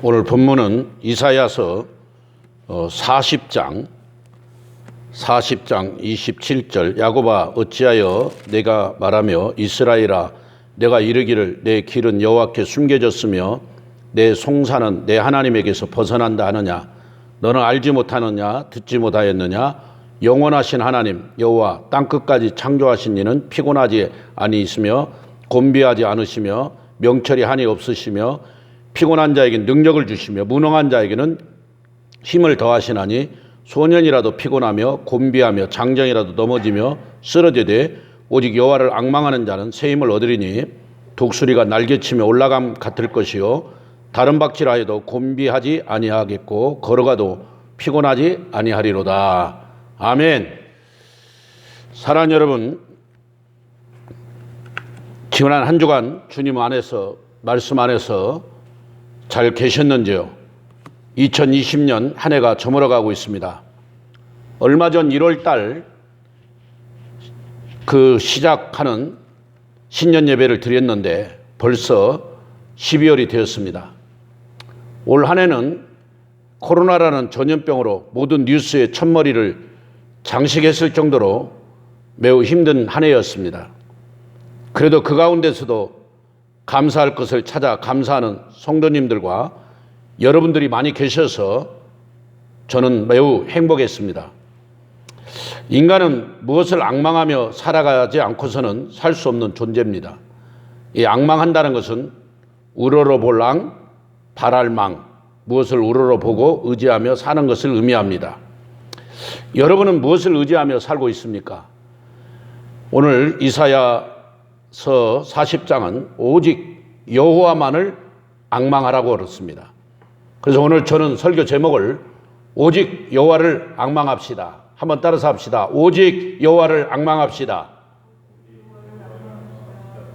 오늘 본문은 이사야서 40장 27절. 야곱아 어찌하여 내가 말하며 이스라엘아 내가 이르기를 내 길은 여호와께 숨겨졌으며 내 송사는 내 하나님에게서 벗어난다 하느냐. 너는 알지 못하느냐 듣지 못하였느냐. 영원하신 하나님 여호와 땅끝까지 창조하신 이는 피곤하지 아니있으며 곤비하지 않으시며 명철이 한이 없으시며 피곤한 자에게 능력을 주시며 무능한 자에게는 힘을 더하시나니 소년이라도 피곤하며 곤비하며 장정이라도 넘어지며 쓰러지되 오직 여호와를 앙망하는 자는 새 힘을 얻으리니 독수리가 날개치며 올라감 같을 것이요 다른 박질하여도 곤비하지 아니하겠고 걸어가도 피곤하지 아니하리로다. 아멘. 사랑하는 여러분, 지난 한 주간 주님 안에서 말씀 안에서 잘 계셨는지요? 2020년 한 해가 저물어가고 있습니다. 얼마 전 1월 달 시작하는 신년 예배를 드렸는데 벌써 12월이 되었습니다. 올 한 해는 코로나라는 전염병으로 모든 뉴스의 첫머리를 장식했을 정도로 매우 힘든 한 해였습니다. 그래도 그 가운데서도 감사할 것을 찾아 감사하는 성도님들과 여러분들이 많이 계셔서 저는 매우 행복했습니다. 인간은 무엇을 앙망하며 살아가지 않고서는 살 수 없는 존재입니다. 이 앙망한다는 것은 우러러볼랑 바랄망, 무엇을 우러러보고 의지하며 사는 것을 의미합니다. 여러분은 무엇을 의지하며 살고 있습니까? 오늘 이사야서 40장은 오직 여호와만을 앙망하라고 그렇습니다. 그래서 오늘 저는 설교 제목을 오직 여호와를 앙망합시다. 한번 따라서 합시다. 오직 여호와를 앙망합시다.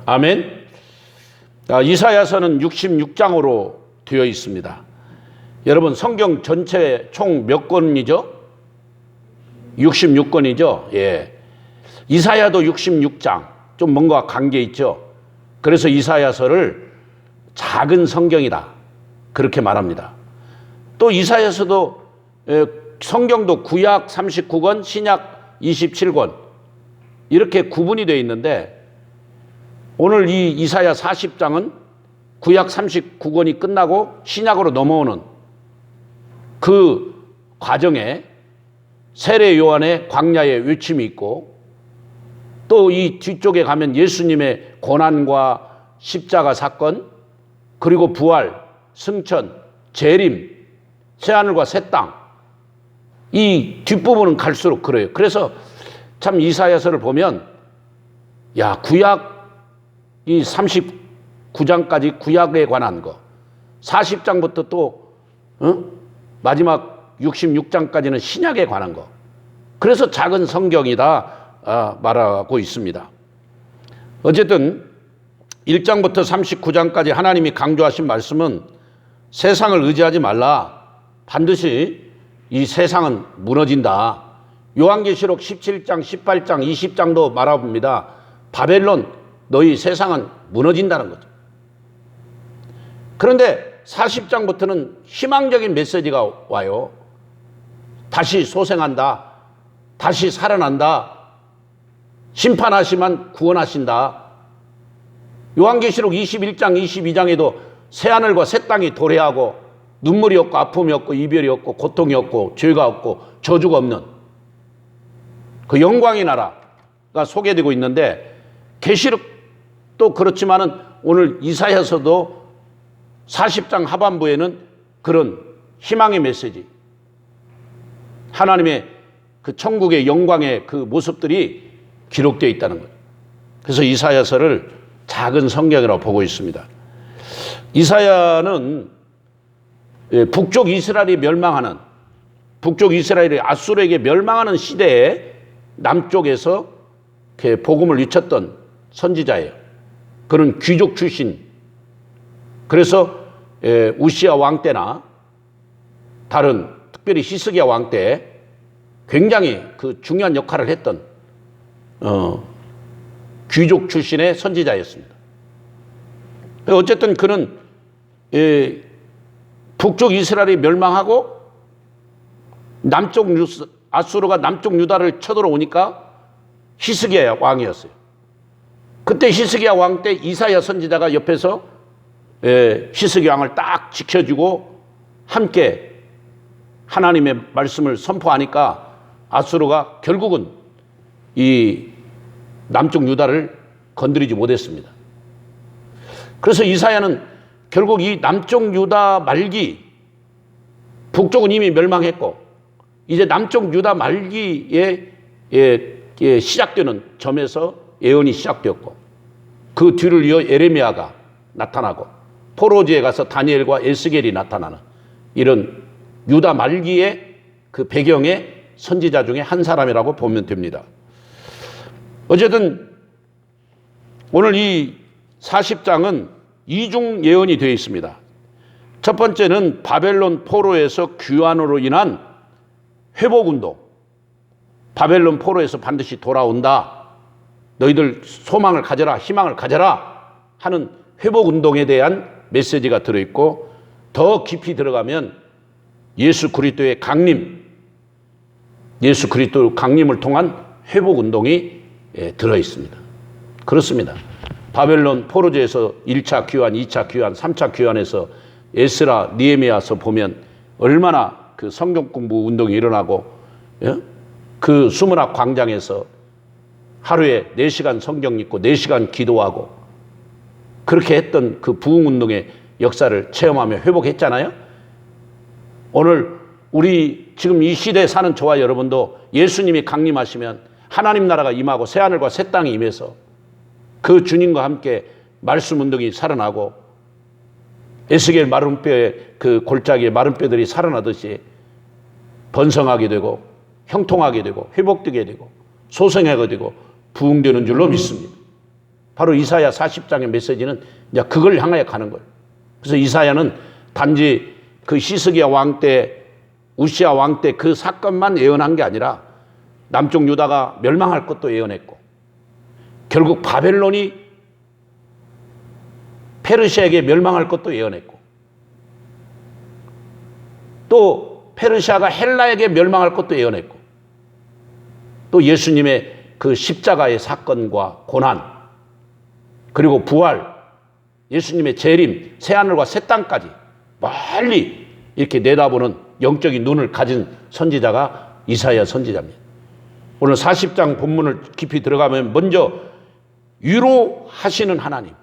아멘. 이사야서는 66장으로 되어 있습니다. 여러분 성경 전체 총 몇 권이죠? 66권이죠. 예. 이사야도 66장. 좀 뭔가 관계 있죠. 그래서 이사야서를 작은 성경이다. 그렇게 말합니다. 또 이사야서도 성경도 구약 39권, 신약 27권 이렇게 구분이 되어 있는데 오늘 이 이사야 40장은 구약 39권이 끝나고 신약으로 넘어오는 그 과정에 세례 요한의 광야의 외침이 있고 또 이 뒤쪽에 가면 예수님의 고난과 십자가 사건 그리고 부활, 승천, 재림, 새하늘과 새 땅 이 뒷부분은 갈수록 그래요. 그래서 참 이사야서를 보면 야 구약 이 39장까지 구약에 관한 거 40장부터 또 마지막 66장까지는 신약에 관한 거 그래서 작은 성경이다 말하고 있습니다. 어쨌든 1장부터 39장까지 하나님이 강조하신 말씀은 세상을 의지하지 말라. 반드시 이 세상은 무너진다. 요한계시록 17장, 18장, 20장도 말합니다. 바벨론 너희 세상은 무너진다는 거죠. 그런데 40장부터는 희망적인 메시지가 와요. 다시 소생한다. 다시 살아난다. 심판하시면 구원하신다. 요한계시록 21장, 22장에도 새하늘과 새 땅이 도래하고 눈물이 없고 아픔이 없고 이별이 없고 고통이 없고 죄가 없고 저주가 없는 그 영광의 나라가 소개되고 있는데 계시록도 그렇지만은 오늘 이사야서도 40장 하반부에는 그런 희망의 메시지 하나님의 그 천국의 영광의 그 모습들이 기록되어 있다는 거예요. 그래서 이사야서를 작은 성경이라고 보고 있습니다. 이사야는 북쪽 이스라엘이 멸망하는 북쪽 이스라엘이 아수르에게 멸망하는 시대에 남쪽에서 복음을 외쳤던 선지자예요. 그는 귀족 출신. 그래서 우시야 왕 때나 다른 특별히 히스기야 왕 때 굉장히 그 중요한 역할을 했던 귀족 출신의 선지자였습니다. 어쨌든 그는 북쪽 이스라엘이 멸망하고 아수르가 남쪽 유다를 쳐들어오니까 히스기야 왕이었어요. 그때 히스기야 왕 때 이사야 선지자가 옆에서 히스기야 왕을 딱 지켜주고 함께 하나님의 말씀을 선포하니까 아수르가 결국은 이 남쪽 유다를 건드리지 못했습니다. 그래서 이사야는 결국 이 남쪽 유다 말기, 북쪽은 이미 멸망했고 이제 남쪽 유다 말기에 시작되는 점에서 예언이 시작되었고 그 뒤를 이어 예레미야가 나타나고 포로지에 가서 다니엘과 에스겔이 나타나는 이런 유다 말기의 그 배경의 선지자 중에 한 사람이라고 보면 됩니다. 어쨌든 오늘 이 40장은 이중 예언이 되어 있습니다. 첫 번째는 바벨론 포로에서 귀환으로 인한 회복운동. 바벨론 포로에서 반드시 돌아온다. 너희들 소망을 가져라, 희망을 가져라 하는 회복운동에 대한 메시지가 들어있고 더 깊이 들어가면 예수 그리스도의 강림, 예수 그리스도 강림을 통한 회복운동이 들어있습니다. 그렇습니다. 바벨론 포로제에서 1차 귀환, 2차 귀환, 3차 귀환에서 에스라, 느헤미야서 보면 얼마나 그 성경 공부 운동이 일어나고 그 수문학 광장에서 하루에 4시간 성경 읽고 4시간 기도하고 그렇게 했던 그 부흥운동의 역사를 체험하며 회복했잖아요. 오늘 우리 지금 이 시대에 사는 저와 여러분도 예수님이 강림하시면 하나님 나라가 임하고 새하늘과 새 땅이 임해서 그 주님과 함께 말씀 운동이 살아나고 에스겔 마른 뼈에 그 골짜기에 마른 뼈들이 살아나듯이 번성하게 되고 형통하게 되고 회복되게 되고 소생하게 되고 부흥되는 줄로 믿습니다. 바로 이사야 40장의 메시지는 이제 그걸 향하여 가는 거예요. 그래서 이사야는 단지 그 히스기야 왕 때, 우시야 왕 때 그 사건만 예언한 게 아니라 남쪽 유다가 멸망할 것도 예언했고 결국 바벨론이 페르시아에게 멸망할 것도 예언했고 또 페르시아가 헬라에게 멸망할 것도 예언했고 또 예수님의 그 십자가의 사건과 고난 그리고 부활, 예수님의 재림, 새하늘과 새 땅까지 멀리 이렇게 내다보는 영적인 눈을 가진 선지자가 이사야 선지자입니다. 오늘 40장 본문을 깊이 들어가면 먼저 위로하시는 하나님.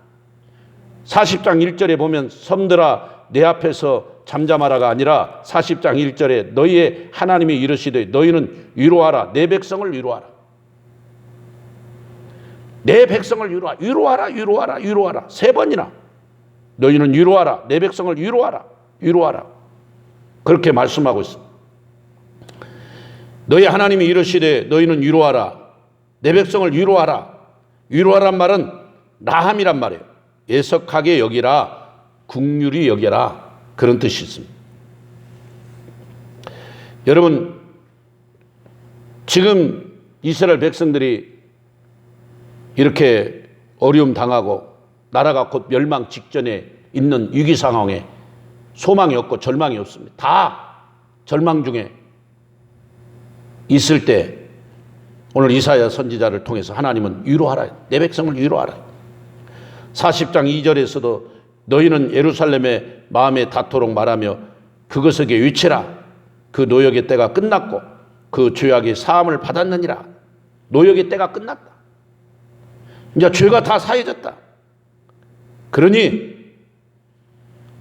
40장 1절에 보면 섬들아 내 앞에서 잠잠하라가 아니라 40장 1절에 너희의 하나님이 이르시되 너희는 위로하라 내 백성을 위로하라. 내 백성을 위로하라. 위로하라 위로하라 위로하라. 3번이나 너희는 위로하라 내 백성을 위로하라 위로하라. 그렇게 말씀하고 있습니다. 너희 하나님이 이르시되 너희는 위로하라 내 백성을 위로하라. 위로하란 말은 나함이란 말이에요. 애석하게 여기라 긍휼히 여겨라 그런 뜻이 있습니다. 여러분 지금 이스라엘 백성들이 이렇게 어려움 당하고 나라가 곧 멸망 직전에 있는 위기 상황에 소망이 없고 절망이 없습니다. 다 절망 중에 있을 때 오늘 이사야 선지자를 통해서 하나님은 위로하라. 내 백성을 위로하라. 40장 2절에서도 너희는 예루살렘의 마음에 닿도록 말하며 그것에게 외치라. 그 노역의 때가 끝났고 그 죄악이 사함을 받았느니라. 노역의 때가 끝났다. 이제 죄가 다 사해졌다. 그러니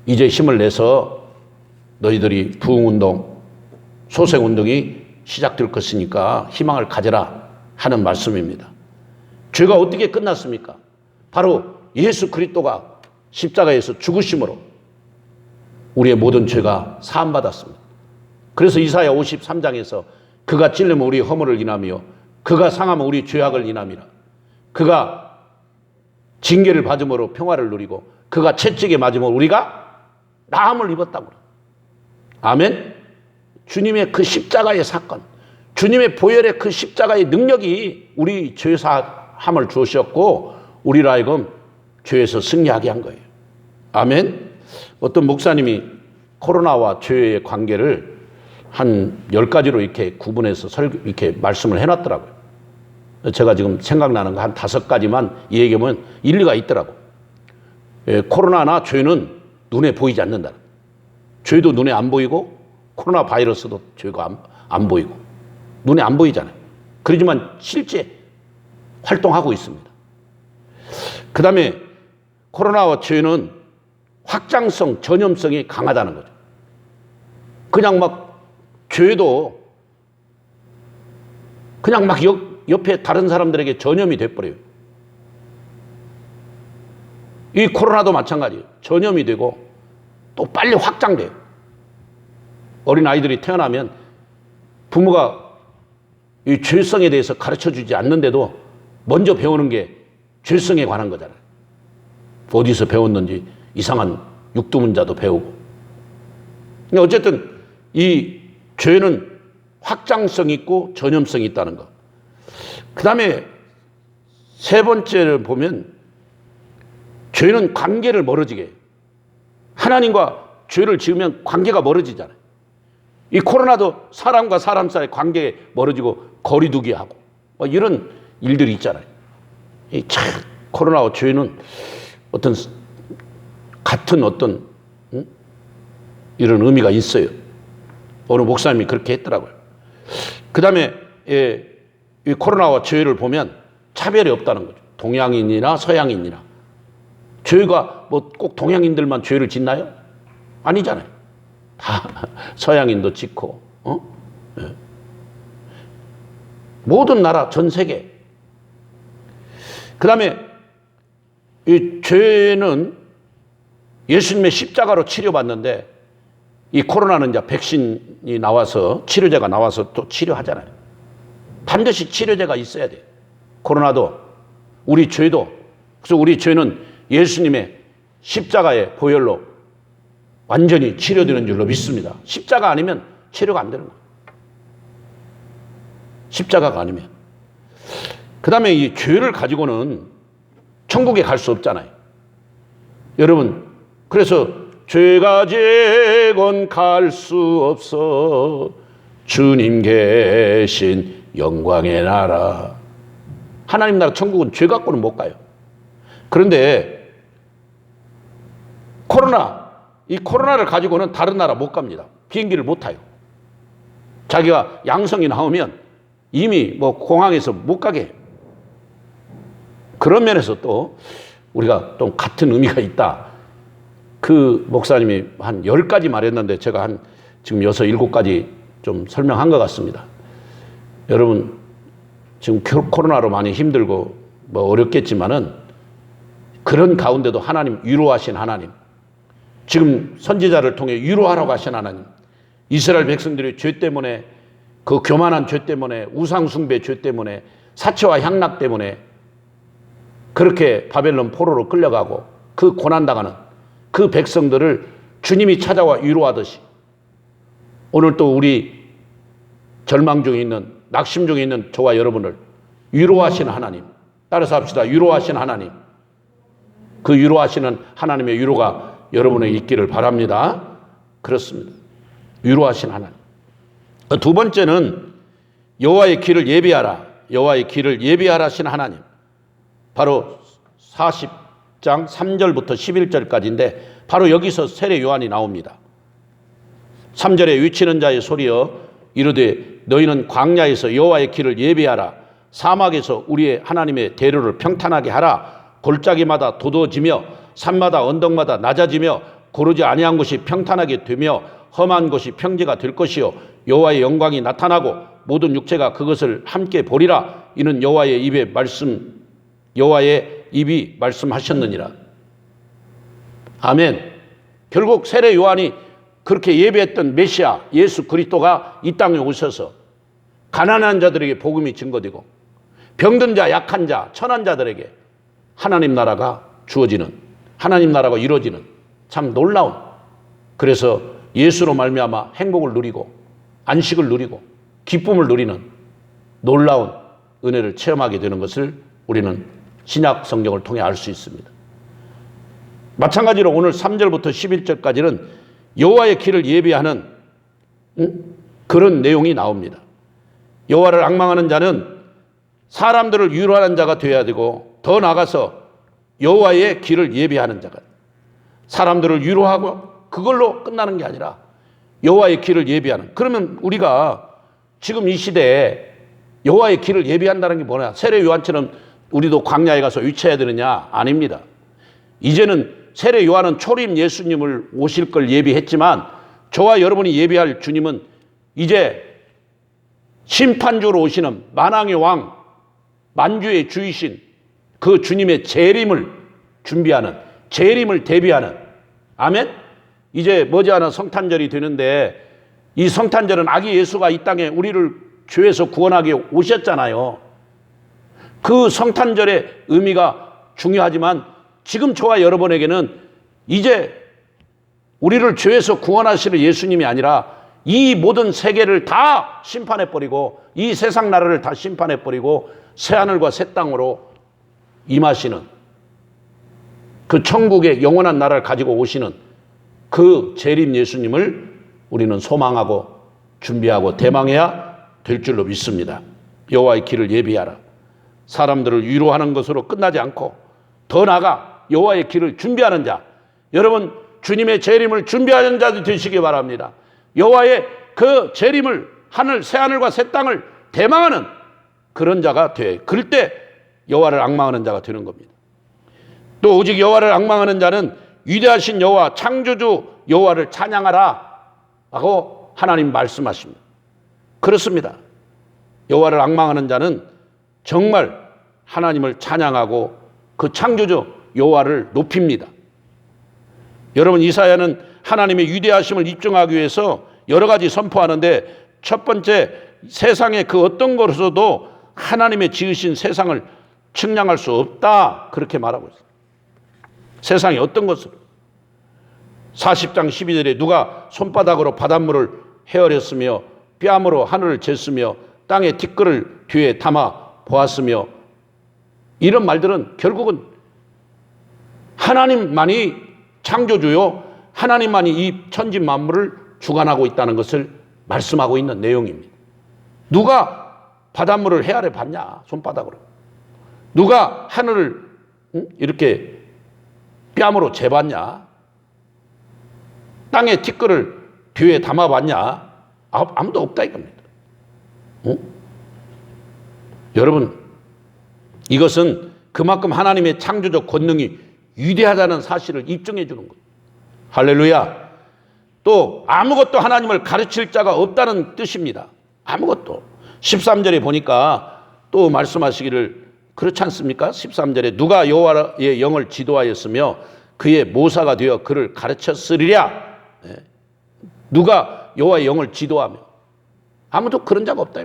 이제 힘을 내서 너희들이 부흥운동, 소생운동이 시작될 것이니까 희망을 가져라 하는 말씀입니다. 죄가 어떻게 끝났습니까? 바로 예수 그리스도가 십자가에서 죽으심으로 우리의 모든 죄가 사함받았습니다. 그래서 이사야 53장에서 그가 찔리면 우리 허물을 인하며 그가 상하면 우리 죄악을 인함이라. 그가 징계를 받음으로 평화를 누리고 그가 채찍에 맞으면 우리가 나음을 입었다고. 아멘. 주님의 그 십자가의 사건, 주님의 보혈의 그 십자가의 능력이 우리 죄사함을 주셨고 우리로 하여금 죄에서 승리하게 한 거예요. 아멘. 어떤 목사님이 코로나와 죄의 관계를 한 10가지로 이렇게 구분해서 이렇게 말씀을 해놨더라고요. 제가 지금 생각나는 거 한 5가지만 얘기하면 일리가 있더라고. 코로나나 죄는 눈에 보이지 않는다. 죄도 눈에 안 보이고 코로나 바이러스도 죄가 안 보이고 눈에 안 보이잖아요. 그러지만 실제 활동하고 있습니다. 그 다음에 코로나와 죄는 확장성, 전염성이 강하다는 거죠. 그냥 막 죄도 그냥 막 옆에 다른 사람들에게 전염이 돼버려요. 이 코로나도 마찬가지예요. 전염이 되고 또 빨리 확장돼요. 어린아이들이 태어나면 부모가 이 죄성에 대해서 가르쳐주지 않는데도 먼저 배우는 게 죄성에 관한 거잖아요. 어디서 배웠는지 이상한 육두문자도 배우고. 근데 어쨌든 이 죄는 확장성이 있고 전염성이 있다는 것. 그 다음에 세 번째를 보면 죄는 관계를 멀어지게 해요. 하나님과 죄를 지으면 관계가 멀어지잖아요. 이 코로나도 사람과 사람 사이의 관계에 멀어지고 거리두기 하고 뭐 이런 일들이 있잖아요. 이 참 코로나와 죄는 어떤 같은 어떤 이런 의미가 있어요. 어느 목사님이 그렇게 했더라고요. 그 다음에 이 코로나와 죄를 보면 차별이 없다는 거죠. 동양인이나 서양인이나. 죄가 뭐 꼭 동양인들만 죄를 짓나요? 아니잖아요. 다 서양인도 짓고, 모든 나라, 전 세계. 그 다음에 이 죄는 예수님의 십자가로 치료받는데 이 코로나는 이제 백신이 나와서 치료제가 나와서 또 치료하잖아요. 반드시 치료제가 있어야 돼요. 코로나도 우리 죄도. 그래서 우리 죄는 예수님의 십자가의 보혈로 완전히 치료되는 줄로 믿습니다. 십자가 아니면 치료가 안 되는 거예요. 십자가가 아니면. 그 다음에 이 죄를 가지고는 천국에 갈 수 없잖아요. 여러분, 그래서 죄가 지건 갈 수 없어 주님 계신 영광의 나라. 하나님 나라 천국은 죄 갖고는 못 가요. 그런데 이 코로나를 가지고는 다른 나라 못 갑니다. 비행기를 못 타요. 자기가 양성이 나오면 이미 뭐 공항에서 못 가게 해요. 그런 면에서 또 우리가 또 같은 의미가 있다. 그 목사님이 한 10가지 말했는데 제가 한 지금 6, 7가지 좀 설명한 것 같습니다. 여러분 지금 코로나로 많이 힘들고 뭐 어렵겠지만은 그런 가운데도 하나님 위로하신 하나님, 지금 선지자를 통해 위로하라고 하신 하나님, 이스라엘 백성들이 죄 때문에 그 교만한 죄 때문에 우상숭배 죄 때문에 사체와 향락 때문에 그렇게 바벨론 포로로 끌려가고 그 고난당하는 그 백성들을 주님이 찾아와 위로하듯이 오늘 또 우리 절망 중에 있는 낙심 중에 있는 저와 여러분을 위로하시는 하나님, 따라서 합시다. 위로하시는 하나님, 그 위로하시는 하나님의 위로가 여러분에게 있기를 바랍니다. 그렇습니다. 위로하신 하나님. 두 번째는 여호와의 길을 예비하라. 여호와의 길을 예비하라 하신 하나님. 바로 40장 3절부터 11절까지인데 바로 여기서 세례 요한이 나옵니다. 3절에 위치는 자의 소리여 이르되 너희는 광야에서 여호와의 길을 예비하라. 사막에서 우리의 하나님의 대로를 평탄하게 하라. 골짜기마다 도도지며 산마다 언덕마다 낮아지며 고르지 아니한 곳이 평탄하게 되며 험한 곳이 평지가 될 것이요 여호와의 영광이 나타나고 모든 육체가 그것을 함께 보리라. 이는 여호와의 입이 말씀하셨느니라. 아멘. 결국 세례 요한이 그렇게 예배했던 메시아 예수 그리스도가 이 땅에 오셔서 가난한 자들에게 복음이 증거되고 병든 자, 약한 자, 천한 자들에게 하나님 나라가 주어지는, 하나님 나라가 이루어지는 참 놀라운, 그래서 예수로 말미암아 행복을 누리고 안식을 누리고 기쁨을 누리는 놀라운 은혜를 체험하게 되는 것을 우리는 신약 성경을 통해 알 수 있습니다. 마찬가지로 오늘 3절부터 11절까지는 여호와의 길을 예비하는 그런 내용이 나옵니다. 여호와를 앙망하는 자는 사람들을 위로하는 자가 되어야 되고, 더 나아가서 여호와의 길을 예비하는 자가, 사람들을 위로하고 그걸로 끝나는 게 아니라 여호와의 길을 예비하는. 그러면 우리가 지금 이 시대에 여호와의 길을 예비한다는 게 뭐냐? 세례 요한처럼 우리도 광야에 가서 위쳐야 되느냐? 아닙니다. 이제는 세례 요한은 초림 예수님을 오실 걸 예비했지만, 저와 여러분이 예비할 주님은 이제 심판주로 오시는 만왕의 왕, 만주의 주이신 그 주님의 재림을 준비하는, 재림을 대비하는. 아멘? 이제 머지않아 성탄절이 되는데, 이 성탄절은 아기 예수가 이 땅에 우리를 죄에서 구원하기 오셨잖아요. 그 성탄절의 의미가 중요하지만, 지금 저와 여러분에게는 이제 우리를 죄에서 구원하시는 예수님이 아니라 이 모든 세계를 다 심판해버리고, 이 세상 나라를 다 심판해버리고 새하늘과 새 땅으로 임하시는, 그 천국의 영원한 나라를 가지고 오시는 그 재림 예수님을 우리는 소망하고 준비하고 대망해야 될 줄로 믿습니다. 여호와의 길을 예비하라. 사람들을 위로하는 것으로 끝나지 않고 더 나아가 여호와의 길을 준비하는 자, 여러분 주님의 재림을 준비하는 자도 되시기 바랍니다. 여호와의 그 재림을, 하늘, 새하늘과 새 땅을 대망하는 그런 자가 돼. 그럴 때 여호와를 앙망하는 자가 되는 겁니다. 또 오직 여호와를 앙망하는 자는 위대하신 여호와, 창조주 여호와를 찬양하라 하고 하나님 말씀하십니다. 그렇습니다. 여호와를 앙망하는 자는 정말 하나님을 찬양하고 그 창조주 여호와를 높입니다. 여러분, 이사야는 하나님의 위대하심을 입증하기 위해서 여러 가지 선포하는데, 첫 번째, 세상의 그 어떤 것으로도 하나님의 지으신 세상을 측량할 수 없다, 그렇게 말하고 있어요. 세상의 어떤 것으로. 40장 12절에 누가 손바닥으로 바닷물을 헤아렸으며 뺨으로 하늘을 쟀으며 땅의 티끌을 뒤에 담아 보았으며, 이런 말들은 결국은 하나님만이 창조주요, 하나님만이 이 천지 만물을 주관하고 있다는 것을 말씀하고 있는 내용입니다. 누가 바닷물을 헤아려 봤냐? 손바닥으로. 누가 하늘을 이렇게 뺨으로 재봤냐? 땅의 티끌을 뒤에 담아봤냐? 아무도 없다 이겁니다. 여러분, 이것은 그만큼 하나님의 창조적 권능이 위대하다는 사실을 입증해 주는 거예요. 할렐루야. 또 아무것도 하나님을 가르칠 자가 없다는 뜻입니다. 아무것도. 13절에 보니까 또 말씀하시기를, 그렇지 않습니까? 13절에 누가 여호와의 영을 지도하였으며 그의 모사가 되어 그를 가르쳤으리랴. 누가 여호와의 영을 지도하며, 아무도 그런 자가 없다.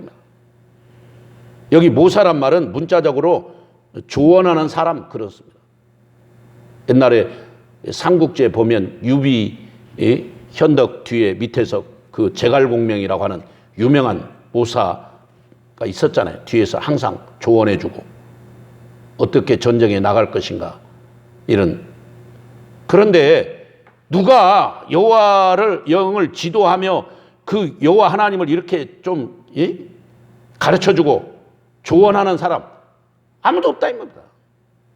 여기 모사란 말은 문자적으로 조언하는 사람, 그렇습니다. 옛날에 삼국지에 보면 유비 현덕 뒤에 밑에서 그 제갈공명이라고 하는 유명한 모사가 있었잖아요. 뒤에서 항상 조언해주고 어떻게 전쟁에 나갈 것인가, 이런. 그런데 누가 여호와를 영을 지도하며 그 여호와 하나님을 이렇게 좀 가르쳐주고 조언하는 사람, 아무도 없다 이 겁니다.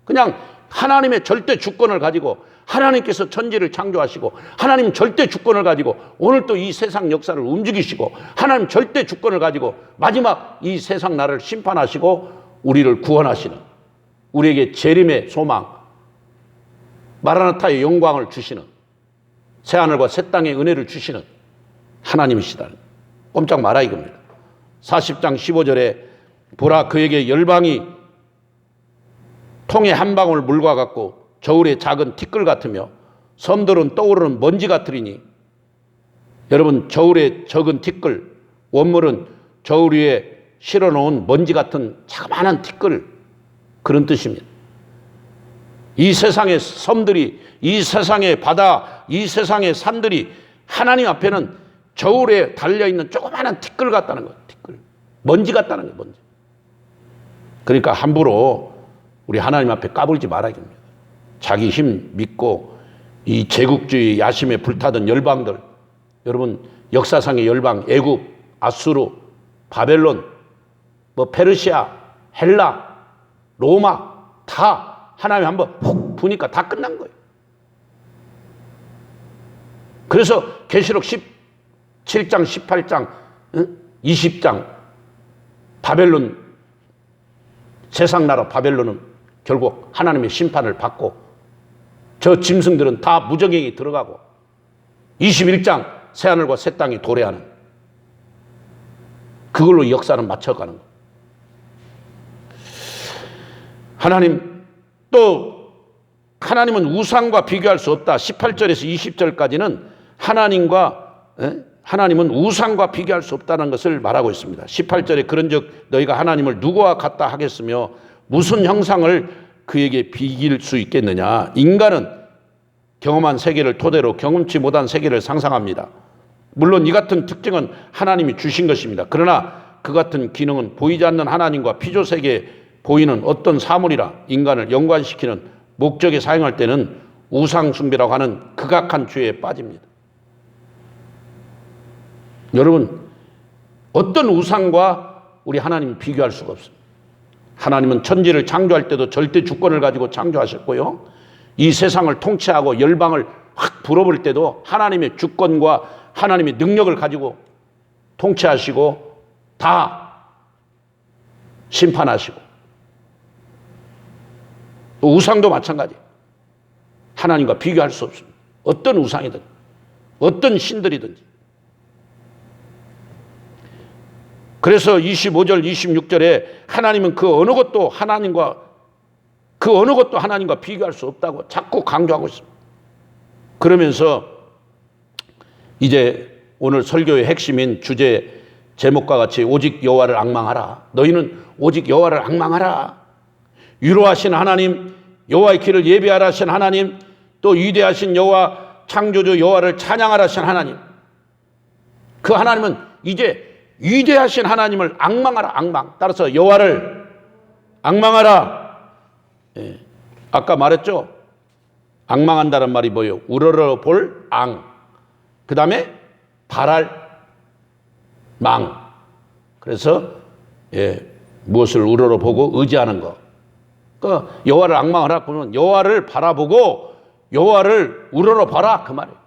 그냥 하나님의 절대 주권을 가지고, 하나님께서 천지를 창조하시고 하나님 절대 주권을 가지고 오늘 또 이 세상 역사를 움직이시고, 하나님 절대 주권을 가지고 마지막 이 세상 나라를 심판하시고 우리를 구원하시는, 우리에게 재림의 소망, 마라나타의 영광을 주시는, 새하늘과 새 땅의 은혜를 주시는 하나님이시다. 꼼짝 마라 이겁니다. 40장 15절에 보라, 그에게 열방이 통에 한 방울 물과 같고 저울의 작은 티끌 같으며 섬들은 떠오르는 먼지 같으리니. 여러분, 저울의 적은 티끌, 원물은 저울 위에 실어놓은 먼지 같은 자그마한 티끌, 그런 뜻입니다. 이 세상의 섬들이, 이 세상의 바다, 이 세상의 산들이 하나님 앞에는 저울에 달려있는 조그마한 티끌 같다는 거예요. 티끌. 먼지 같다는 거예요. 먼지. 그러니까 함부로 우리 하나님 앞에 까불지 말아야 됩니다. 자기 힘 믿고 이 제국주의 야심에 불타던 열방들, 여러분 역사상의 열방, 애굽, 아수르, 바벨론, 뭐 페르시아, 헬라, 로마 다 하나님 한번 훅 부니까 다 끝난 거예요. 그래서 계시록 17장, 18장, 20장 바벨론, 세상 나라 바벨론은 결국 하나님의 심판을 받고 저 짐승들은 다 무저갱이 들어가고 21장 새하늘과 새 땅이 도래하는, 그걸로 역사는 맞춰가는 거예요. 하나님, 또 하나님은 우상과 비교할 수 없다. 18절에서 20절까지는 하나님은 우상과 비교할 수 없다는 것을 말하고 있습니다. 18절에 그런즉 너희가 하나님을 누구와 같다 하겠으며 무슨 형상을 그에게 비길 수 있겠느냐. 인간은 경험한 세계를 토대로 경험치 못한 세계를 상상합니다. 물론 이 같은 특징은 하나님이 주신 것입니다. 그러나 그 같은 기능은 보이지 않는 하나님과 피조세계에 보이는 어떤 사물이라 인간을 연관시키는 목적에 사용할 때는 우상숭배라고 하는 극악한 죄에 빠집니다. 여러분, 어떤 우상과 우리 하나님이 비교할 수가 없습니다. 하나님은 천지를 창조할 때도 절대 주권을 가지고 창조하셨고요, 이 세상을 통치하고 열방을 확 불어버릴 때도 하나님의 주권과 하나님의 능력을 가지고 통치하시고 다 심판하시고, 또 우상도 마찬가지. 하나님과 비교할 수 없습니다. 어떤 우상이든 어떤 신들이든지. 그래서 25절 26절에 하나님은 그 어느 것도 하나님과 비교할 수 없다고 자꾸 강조하고 있습니다. 그러면서 이제 오늘 설교의 핵심인 주제 제목과 같이 오직 여호와를 앙망하라. 너희는 오직 여호와를 앙망하라. 위로하신 하나님, 여호와의 길을 예비하라 하신 하나님, 또 위대하신 여호와, 창조주 여호와를 찬양하라 하신 하나님. 그 하나님은 이제 위대하신 하나님을 앙망하라. 앙망. 따라서 여호와를 앙망하라. 예. 아까 말했죠, 앙망한다는 말이 뭐예요? 우러러 볼 앙, 그 다음에 바랄 망. 그래서 무엇을 우러러 보고 의지하는 것. 그러니까 여호와를 앙망하라 그러면 여호와를 바라보고 여호와를 우러러 봐라, 그 말이에요.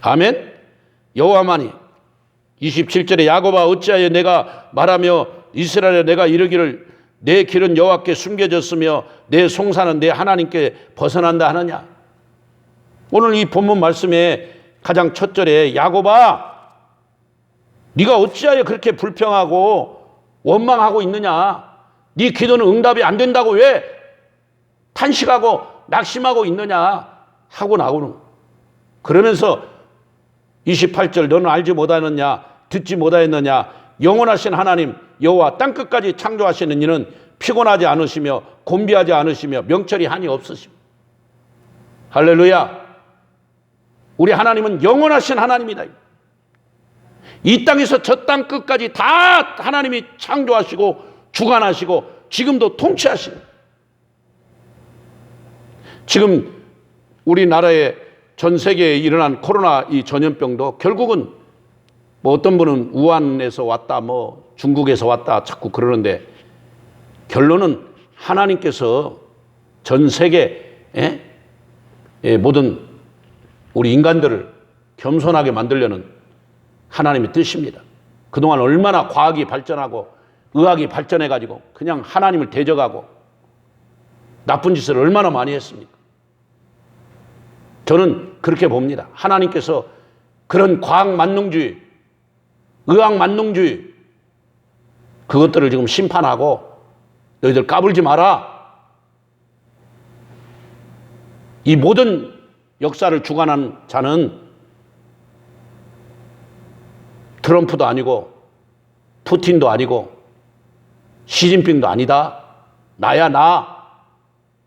아멘. 여호와만이 27절에 야곱아 어찌하여 내가 말하며 이스라엘에 내가 이르기를 내 길은 여호와께 숨겨졌으며 내 송사는 내 하나님께 벗어난다 하느냐. 오늘 이 본문 말씀에 가장 첫 절에 야곱아 네가 어찌하여 그렇게 불평하고 원망하고 있느냐. 네 기도는 응답이 안 된다고 왜 탄식하고 낙심하고 있느냐 하고 나오는. 그러면서 28절 너는 알지 못하느냐 듣지 못하였느냐 영원하신 하나님 여호와 땅끝까지 창조하시는 이는 피곤하지 않으시며 곤비하지 않으시며 명철이 한이 없으시며. 할렐루야. 우리 하나님은 영원하신 하나님이다. 이 땅에서 저 땅 끝까지 다 하나님이 창조하시고 주관하시고 지금도 통치하시는. 지금 우리나라에 전 세계에 일어난 코로나 이 전염병도 결국은 뭐 어떤 분은 우한에서 왔다 뭐 중국에서 왔다 자꾸 그러는데 결론은 하나님께서 전 세계의 모든 우리 인간들을 겸손하게 만들려는 하나님의 뜻입니다. 그동안 얼마나 과학이 발전하고 의학이 발전해가지고 그냥 하나님을 대적하고 나쁜 짓을 얼마나 많이 했습니까? 저는 그렇게 봅니다. 하나님께서 그런 과학 만능주의, 의학 만능주의 그것들을 지금 심판하고 너희들 까불지 마라. 이 모든 역사를 주관하는 자는 트럼프도 아니고 푸틴도 아니고 시진핑도 아니다. 나야 나.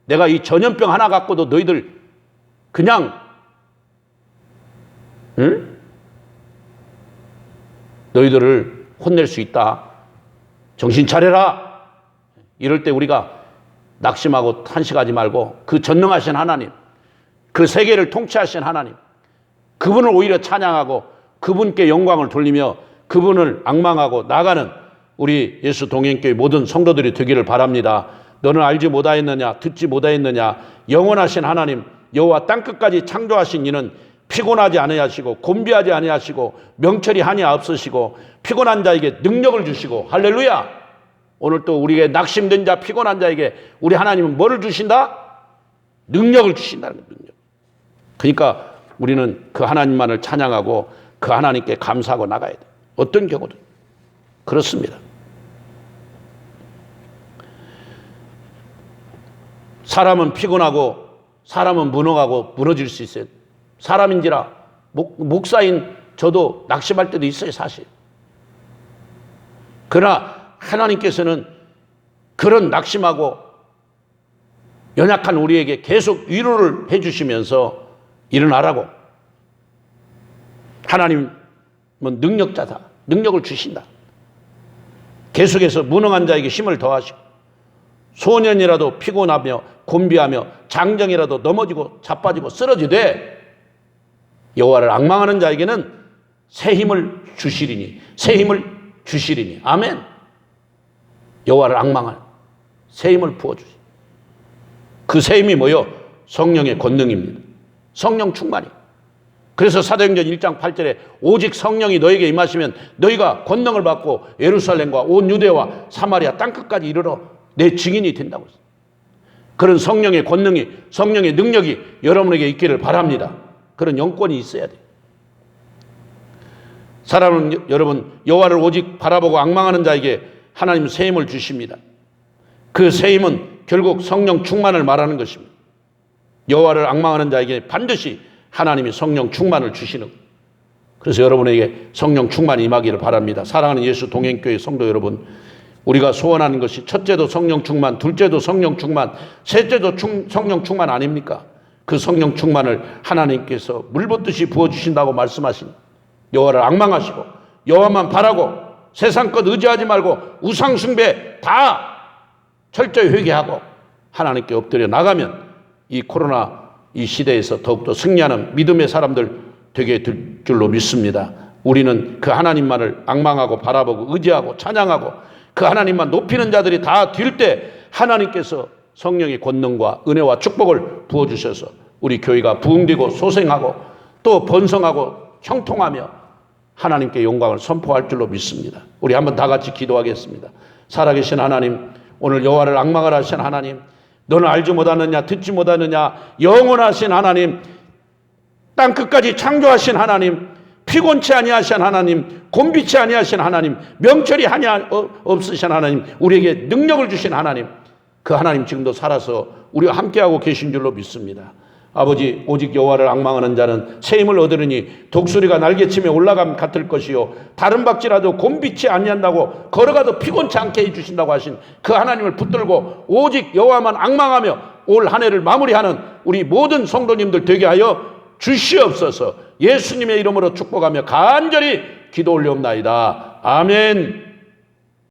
내가 이 전염병 하나 갖고도 너희들 그냥 너희들을 혼낼 수 있다. 정신 차려라. 이럴 때 우리가 낙심하고 탄식하지 말고 그 전능하신 하나님, 그 세계를 통치하신 하나님, 그분을 오히려 찬양하고 그분께 영광을 돌리며 그분을 앙망하고 나가는 우리 예수 동행교회 모든 성도들이 되기를 바랍니다. 너는 알지 못하였느냐, 듣지 못하였느냐, 영원하신 하나님 여호와 땅끝까지 창조하신 이는 피곤하지 아니하시고 곤비하지 아니하시고 명철이 한이 없으시고 피곤한 자에게 능력을 주시고, 할렐루야. 오늘 또 우리에게 낙심된 자, 피곤한 자에게 우리 하나님은 뭐를 주신다? 능력을 주신다는 거예요. 능력. 그러니까 우리는 그 하나님만을 찬양하고 그 하나님께 감사하고 나가야 돼요. 어떤 경우든 그렇습니다. 사람은 피곤하고 사람은 무능하고 무너질 수 있어요. 사람인지라 목사인 저도 낙심할 때도 있어요, 사실. 그러나 하나님께서는 그런 낙심하고 연약한 우리에게 계속 위로를 해주시면서 일어나라고. 하나님은 능력자다. 능력을 주신다. 계속해서 무능한 자에게 힘을 더하시고, 소년이라도 피곤하며 곤비하며 장정이라도 넘어지고 자빠지고 쓰러지되 여호와를 앙망하는 자에게는 새 힘을 주시리니, 새 힘을 주시리니. 아멘. 여호와를 앙망할 새 힘을 부어주시. 그 새 힘이 뭐요? 성령의 권능입니다. 성령 충만이. 그래서 사도행전 1장 8절에 오직 성령이 너에게 임하시면 너희가 권능을 받고 예루살렘과 온 유대와 사마리아 땅끝까지 이르러 내 증인이 된다고 했어요. 그런 성령의 권능이, 성령의 능력이 여러분에게 있기를 바랍니다. 그런 영권이 있어야 돼요. 사람은 여러분 여호와를 오직 바라보고 앙망하는 자에게 하나님은 새 힘을 주십니다. 그 새 힘은 결국 성령 충만을 말하는 것입니다. 여호와를 앙망하는 자에게 반드시 하나님이 성령 충만을 주시는 거예요. 그래서 여러분에게 성령 충만이 임하기를 바랍니다. 사랑하는 예수 동행교회 성도 여러분, 우리가 소원하는 것이 첫째도 성령 충만, 둘째도 성령 충만, 셋째도 성령 충만 아닙니까? 그 성령 충만을 하나님께서 물붓듯이 부어주신다고 말씀하신, 여호와를 앙망하시고 여호와만 바라고 세상 것 의지하지 말고 우상 숭배 다 철저히 회개하고 하나님께 엎드려 나가면 이 코로나 이 시대에서 더욱더 승리하는 믿음의 사람들 되게 될 줄로 믿습니다. 우리는 그 하나님만을 앙망하고 바라보고 의지하고 찬양하고 그 하나님만 높이는 자들이 다 될 때 하나님께서 성령의 권능과 은혜와 축복을 부어주셔서 우리 교회가 부흥되고 소생하고 또 번성하고 형통하며 하나님께 영광을 선포할 줄로 믿습니다. 우리 한번 다 같이 기도하겠습니다. 살아계신 하나님, 오늘 여호와를 앙망하라 하신 하나님, 너는 알지 못하느냐, 듣지 못하느냐, 영원하신 하나님, 땅끝까지 창조하신 하나님, 피곤치 아니하신 하나님, 곤비치 아니하신 하나님, 명철이 하냐 없으신 하나님, 우리에게 능력을 주신 하나님, 그 하나님 지금도 살아서 우리와 함께하고 계신 줄로 믿습니다. 아버지, 오직 여호와를 앙망하는 자는 새 힘을 얻으리니 독수리가 날개치며 올라감 같을 것이요 다른 박지라도 곤비치 아니한다고 걸어가도 피곤치 않게 해주신다고 하신 그 하나님을 붙들고 오직 여호와만 앙망하며 올 한 해를 마무리하는 우리 모든 성도님들 되게 하여 주시옵소서. 예수님의 이름으로 축복하며 간절히 기도 올려옵나이다. 아멘.